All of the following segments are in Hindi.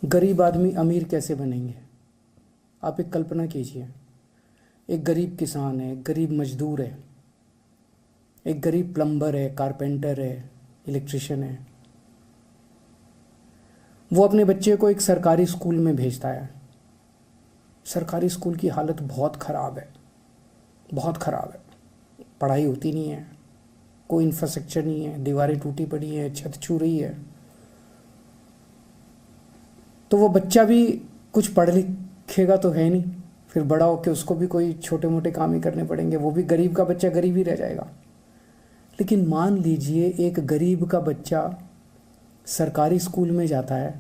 गरीब आदमी अमीर कैसे बनेंगे? आप एक कल्पना कीजिए, एक गरीब किसान है, एक गरीब मजदूर है, एक गरीब प्लम्बर है, कारपेंटर है, इलेक्ट्रिशियन है। वो अपने बच्चे को एक सरकारी स्कूल में भेजता है। सरकारी स्कूल की हालत बहुत ख़राब है, बहुत ख़राब है। पढ़ाई होती नहीं है, कोई इंफ्रास्ट्रक्चर नहीं है, दीवारें टूटी पड़ी हैं, छत छू रही है। तो वो बच्चा भी कुछ पढ़ लिखेगा तो है नहीं, फिर बड़ा होकर उसको भी कोई छोटे मोटे काम ही करने पड़ेंगे, वो भी गरीब का बच्चा गरीब ही रह जाएगा। लेकिन मान लीजिए एक गरीब का बच्चा सरकारी स्कूल में जाता है।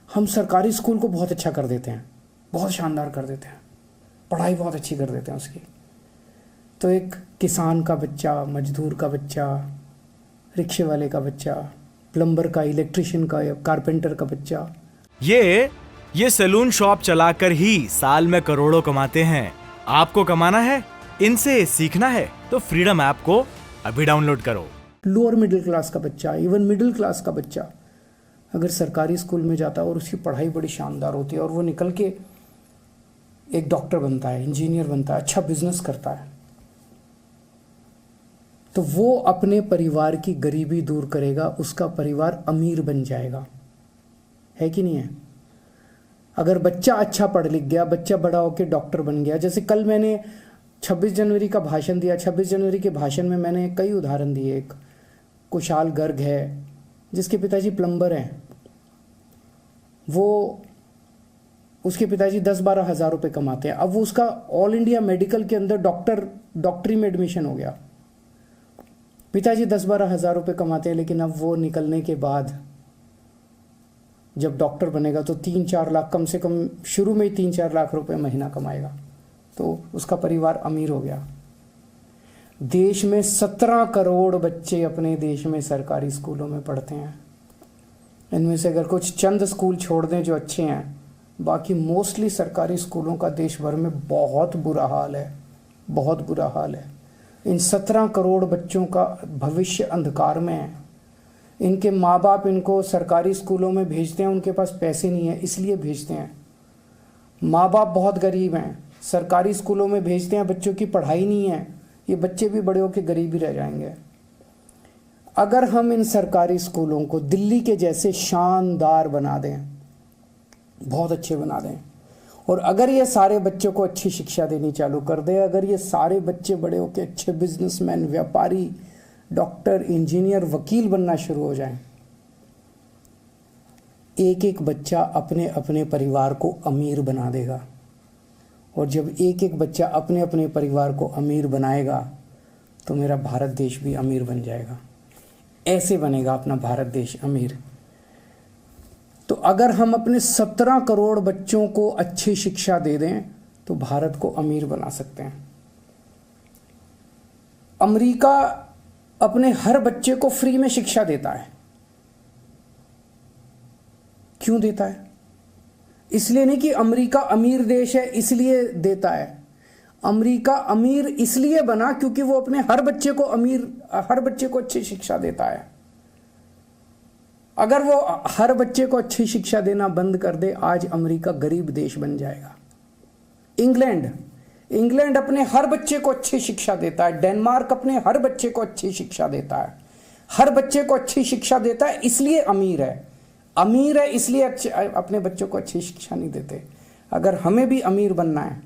हम सरकारी स्कूल को बहुत अच्छा कर देते हैं, बहुत शानदार कर देते हैं, पढ़ाई बहुत अच्छी कर देते हैं उसकी। तो एक किसान का बच्चा, मजदूर का बच्चा, रिक्शे वाले का बच्चा, प्लम्बर का, इलेक्ट्रिशियन का, कारपेंटर का बच्चा, ये सैलून शॉप चलाकर ही साल में करोड़ों कमाते हैं। आपको कमाना है, इनसे सीखना है तो फ्रीडम ऐप को अभी डाउनलोड करो। लोअर मिडिल क्लास का बच्चा, इवन मिडिल क्लास का बच्चा अगर सरकारी स्कूल में जाता है और उसकी पढ़ाई बड़ी शानदार होती है और वो निकल के एक डॉक्टर बनता है, इंजीनियर बनता है, अच्छा बिजनेस करता है, तो वो अपने परिवार की गरीबी दूर करेगा, उसका परिवार अमीर बन जाएगा। है कि नहीं है? अगर बच्चा अच्छा पढ़ लिख गया, बच्चा बड़ा होकर डॉक्टर बन गया। जैसे कल मैंने 26 जनवरी का भाषण दिया। 26 जनवरी के भाषण में मैंने कई उदाहरण दिए। एक कुशाल गर्ग है जिसके पिताजी प्लम्बर हैं, वो उसके पिताजी 10-12 हज़ार रुपये कमाते हैं। अब वो उसका ऑल इंडिया मेडिकल के अंदर डॉक्टरी में एडमिशन हो गया। पिताजी 10-12 हज़ार रुपये कमाते हैं, लेकिन अब वो निकलने के बाद जब डॉक्टर बनेगा तो 3-4 लाख, कम से कम शुरू में ही 3-4 लाख रुपए महीना कमाएगा, तो उसका परिवार अमीर हो गया। देश में 17 करोड़ बच्चे अपने देश में सरकारी स्कूलों में पढ़ते हैं। इनमें से अगर कुछ चंद स्कूल छोड़ दें जो अच्छे हैं, बाकी मोस्टली सरकारी स्कूलों का देश भर में बहुत बुरा हाल है, बहुत बुरा हाल है। इन 17 करोड़ बच्चों का भविष्य अंधकार में है। इनके माँ बाप इनको सरकारी स्कूलों में भेजते हैं, उनके पास पैसे नहीं है इसलिए भेजते हैं। माँ बाप बहुत गरीब हैं, सरकारी स्कूलों में भेजते हैं, बच्चों की पढ़ाई नहीं है, ये बच्चे भी बड़े होकर गरीब ही रह जाएंगे। अगर हम इन सरकारी स्कूलों को दिल्ली के जैसे शानदार बना दें, बहुत अच्छे बना दें, और अगर ये सारे बच्चों को अच्छी शिक्षा देनी चालू कर दें, अगर ये सारे बच्चे बड़े होकर अच्छे बिजनेसमैन, व्यापारी, डॉक्टर, इंजीनियर, वकील बनना शुरू हो जाएं, एक एक बच्चा अपने अपने परिवार को अमीर बना देगा। और जब एक एक बच्चा अपने अपने परिवार को अमीर बनाएगा तो मेरा भारत देश भी अमीर बन जाएगा। ऐसे बनेगा अपना भारत देश अमीर। तो अगर हम अपने 17 करोड़ बच्चों को अच्छी शिक्षा दे दें तो भारत को अमीर बना सकते हैं। अमेरिका अपने हर बच्चे को फ्री में शिक्षा देता है। क्यों देता है? इसलिए नहीं कि अमेरिका अमीर देश है इसलिए देता है। अमेरिका अमीर इसलिए बना क्योंकि वो अपने हर बच्चे को अच्छी शिक्षा देता है। अगर वो हर बच्चे को अच्छी शिक्षा देना बंद कर दे, आज अमेरिका गरीब देश बन जाएगा। इंग्लैंड अपने हर बच्चे को अच्छी शिक्षा देता है। डेनमार्क अपने हर बच्चे को अच्छी शिक्षा देता है। हर बच्चे को अच्छी शिक्षा देता है इसलिए अमीर है इसलिए अपने बच्चों को अच्छी शिक्षा नहीं देते। अगर हमें भी अमीर बनना है,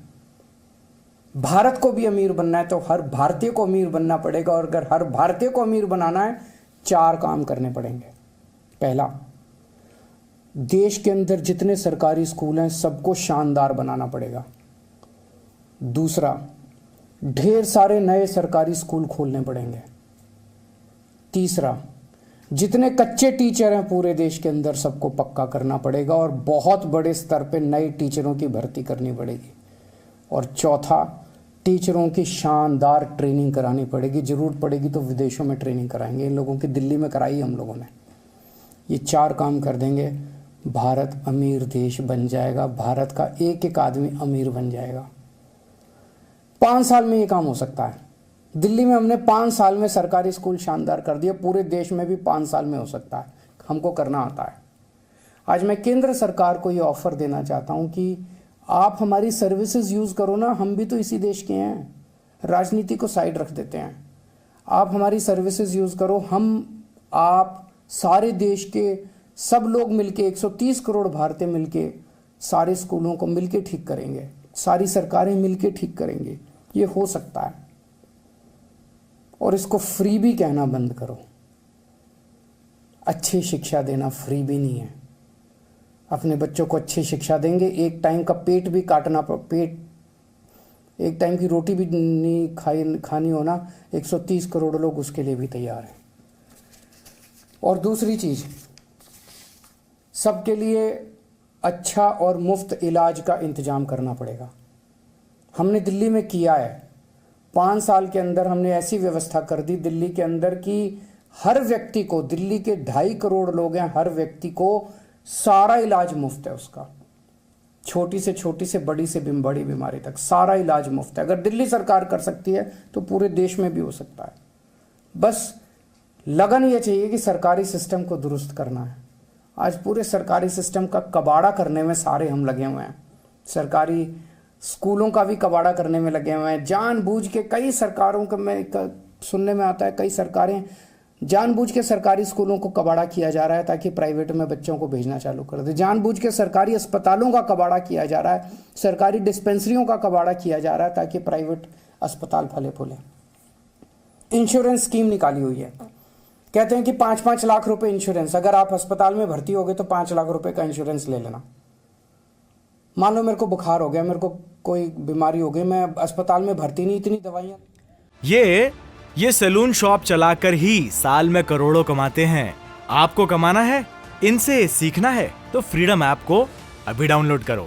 भारत को भी अमीर बनना है, तो हर भारतीय को अमीर बनना पड़ेगा। और अगर हर भारतीय को अमीर बनाना है, 4 काम करने पड़ेंगे। पहला, देश के अंदर जितने सरकारी स्कूल हैं सबको शानदार बनाना पड़ेगा। दूसरा, ढेर सारे नए सरकारी स्कूल खोलने पड़ेंगे। तीसरा, जितने कच्चे टीचर हैं पूरे देश के अंदर सबको पक्का करना पड़ेगा और बहुत बड़े स्तर पे नए टीचरों की भर्ती करनी पड़ेगी। और चौथा, टीचरों की शानदार ट्रेनिंग करानी पड़ेगी। ज़रूरत पड़ेगी तो विदेशों में ट्रेनिंग कराएंगे। इन लोगों की दिल्ली में कराई हम लोगों ने। ये 4 काम कर देंगे, भारत अमीर देश बन जाएगा। भारत का एक एक आदमी अमीर बन जाएगा। 5 साल में ये काम हो सकता है। दिल्ली में हमने 5 साल में सरकारी स्कूल शानदार कर दिए, पूरे देश में भी 5 साल में हो सकता है। हमको करना आता है। आज मैं केंद्र सरकार को ये ऑफर देना चाहता हूं कि आप हमारी सर्विसेज यूज करो ना, हम भी तो इसी देश के हैं, राजनीति को साइड रख देते हैं। आप हमारी सर्विसेज यूज करो, हम आप सारे देश के सब लोग मिलके 130 करोड़ भारतीय मिलके सारे स्कूलों को मिलके ठीक करेंगे, सारी सरकारें मिलके ठीक करेंगे। ये हो सकता है। और इसको फ्री भी कहना बंद करो। अच्छी शिक्षा देना फ्री भी नहीं है। अपने बच्चों को अच्छी शिक्षा देंगे, एक टाइम का पेट भी काटना, एक टाइम की रोटी भी नहीं खानी होना, 130 करोड़ लोग उसके लिए भी तैयार हैं। और दूसरी चीज, सबके लिए अच्छा और मुफ्त इलाज का इंतजाम करना पड़ेगा। हमने दिल्ली में किया है, 5 साल के अंदर हमने ऐसी व्यवस्था कर दी दिल्ली के अंदर कि हर व्यक्ति को, दिल्ली के 2.5 करोड़ लोग हैं, हर व्यक्ति को सारा इलाज मुफ्त है उसका, छोटी से बड़ी बीमारी तक सारा इलाज मुफ्त है। अगर दिल्ली सरकार कर सकती है तो पूरे देश में भी हो सकता है। बस लगन ये चाहिए कि सरकारी सिस्टम को दुरुस्त करना है। आज पूरे सरकारी सिस्टम का कबाड़ा करने में सारे हम लगे हुए हैं, सरकारी स्कूलों का भी कबाड़ा करने में लगे हुए हैं। जानबूझ के कई सरकारों का सुनने में आता है, कई सरकारें जानबूझ के सरकारी स्कूलों को कबाड़ा किया जा रहा है ताकि प्राइवेट में बच्चों को भेजना चालू कर दे। जानबूझ के सरकारी अस्पतालों का कबाड़ा किया जा रहा है, सरकारी डिस्पेंसरियों का कबाड़ा किया जा रहा है ताकि प्राइवेट अस्पताल फले फूले। इंश्योरेंस स्कीम निकाली हुई है, कहते हैं कि 5-5 लाख रुपए इंश्योरेंस, अगर आप अस्पताल में भर्ती हो गए तो 5 लाख रुपए का इंश्योरेंस ले लेना। मान लो मेरे को बुखार हो गया, मेरे को कोई बीमारी हो गई, मैं अस्पताल में भर्ती नहीं, इतनी दवाइयां। ये सैलून शॉप चलाकर ही साल में करोड़ों कमाते हैं। आपको कमाना है, इनसे सीखना है तो फ्रीडम ऐप को अभी डाउनलोड करो।